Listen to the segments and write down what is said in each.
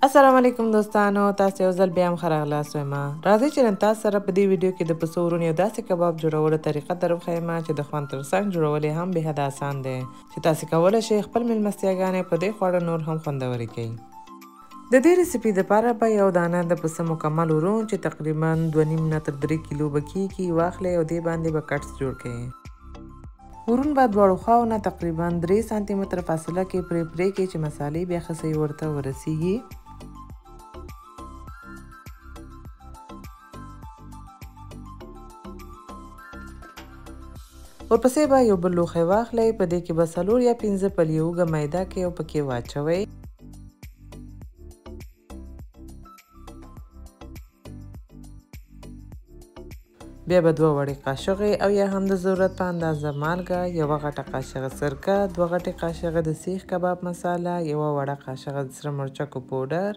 السلام علیکم دوستانو، تاسو یو ځل بیا هم ښه راغلاست وایم. راځئ چې نن تاسو سره په دې ویډیو کې د پسه ورون یو داسې کباب جوړولو طریقه درښیم چې د خوند ترڅنګ جوړول یې هم بېحده آسان دی چې تاسو کولی شئ خپل میلمستیاګانې په دې خواړه نور هم خوندورې کړئ. د دې ریسیپي دپاره به یو دانه د پسه مکمل ورون چې تقریبا 2.5 نه تر 3 کیلو به کیږي واخلئ او دې باندې به کټس جوړ کړئ. ورون به دواړو خواو نه تقریبا 3 سانتي متره فاصله کې پرې کړئ چې مسالې بیا ښه صحیح ورته ورسیږي. ورپسې به یو بل لوښی واخلئ، په دې کې به 4 یا 5 پلې اوږه میده کړئ او پکې واچوئ. بیا به 2 وړې قاشغې او یا هم د ضرورت په اندازه مالګه، 1 غټه قاشغه سرکه، 2 غټې قاشغه د سیخ کباب مساله، 1 وړه قاشغه د سره مرچکو پوډر،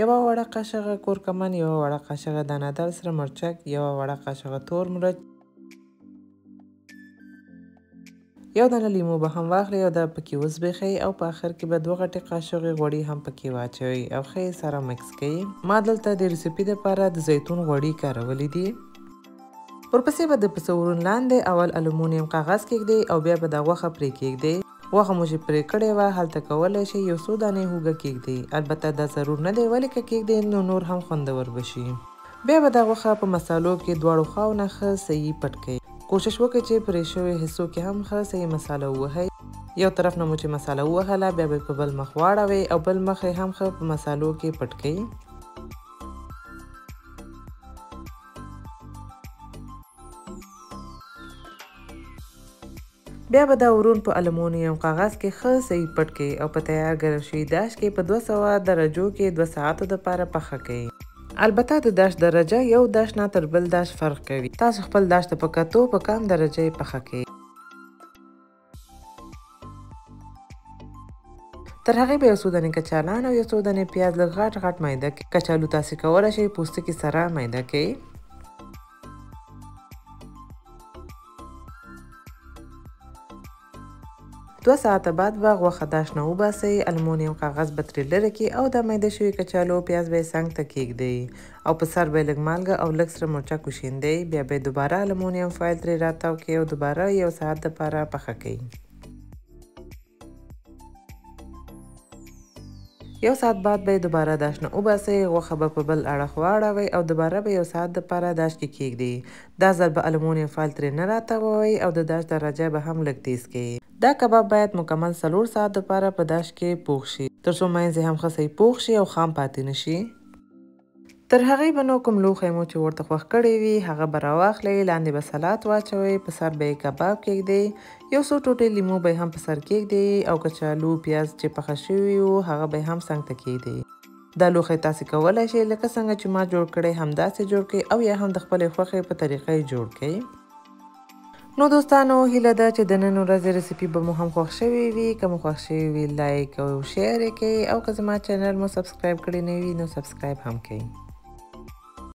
1 وړه قاشغه کورکمن، 1 وړه قاشغه دانه‌دار سره مرچک، 1 وړه قاشغه تور مرچ، 1 دانه لیمو به هم واخلئ او دا پکې وزبیښئ او په آخر کې به 2 غټې قاشغې غوړي هم پکې واچوئ او ښه یې سره مکس کړئ. ما دلته د ریسیپي دپاره د زیتون غوړي کارولي دي. ورپسې به د پسه ورون لاندې اول الومونیم کاغذ کېږدئ او بیا به دا غوښه پرې کېږدئ. غوښه مو چې پرې کړې وه هلته کولی شئ 1 څو دانې هوږه کېږدئ. البته دا ضرور نه دی، ولې که کېږدئ نو نور هم خوندور به شي. بیا به دا غوښه په مسالو کې دواړو خواو نه ښه صحیح پټ کړئ. کوشش وکړئ چې پرې شویو حصو کې هم ښه صحیح مساله ووهئ. یو طرف نه مو چې مساله ووهله بیا به په بل مخ واړوئ او بل مخ یې هم ښه په مسالو کې پټ کړئ. بیا به دا ورون په الومنیم کاغذ کې ښه صحیح پټ کړئ او په تیار ګرم شوي داش کې په 200 درجو کې 2 ساعتو دپاره پخه کړئ. البته د داش درجه یو داش نه تر بل داش فرق کوي. تاسو خپل داش ته په کتو په کم درجه یې پخه کړئ. تر هغې به 1 څو دانې کچالان او 1 څو دانې پیاز لږ غټ غټ میده کړئ. کچالو تاسو کولی شئ پوستکي سره میده کړئ. 2 ساعته بعد به غوښه داش نه وباسئ، الومنیم کاغذ به ترې لرې کړئ او د میده شوي کچالو پیاز به یې څنګ ته کېږدئ او په سر به یې لږ مالګه او لږ سره مرچک وشیندئ. بیا به یې دوباره الومنیم فایل ترې راتاو کړئ او دوباره 1 ساعت دپاره پخه کړئ. 1 ساعت بعد به یې دوباره داش نه وباسئ، غوښه به په بل اړخ واړوئ او دوباره به 1 ساعت دپاره داش کې کېږدئ. دا ځل به الومنیم فایل ترې نه راتاوئ او د داش درجه به هم لږ تیز کړئ. دا کباب باید مکمل 4 ساعت دپاره په داش کې پوخ شي تر څو منځ یې هم ښه صحیح پوخ شي او خام پاتې نه شي. تر هغې به نو کوم لوښی مو چې ورته خوښ کړی وي هغه به راواخلئ، لاندې به سلات واچوئ، په سر به یې کباب کېږدئ، 1 څو ټوټې لیمو به یې هم په سر کېږدئ او کچالو پیاز چې پخه شوي وو هغه به یې هم څنګ ته کېږدئ. دا لوښی تاسې کولی شئ لکه څنګه چې ما جوړ کړی همداسې جوړ کړئ او یا هم د خپلې خوښې په طریقه یې جوړ کړئ. نو دوستانو هیله ده چې د نن ورځې ریسیپي به مو هم خوښ شوې وي. که مو خوښ شوې وي لایک او شیر یې کړئ او که زما چینل مو سبسکرایب کړی نه وي نو سبسکرایب هم کړئ.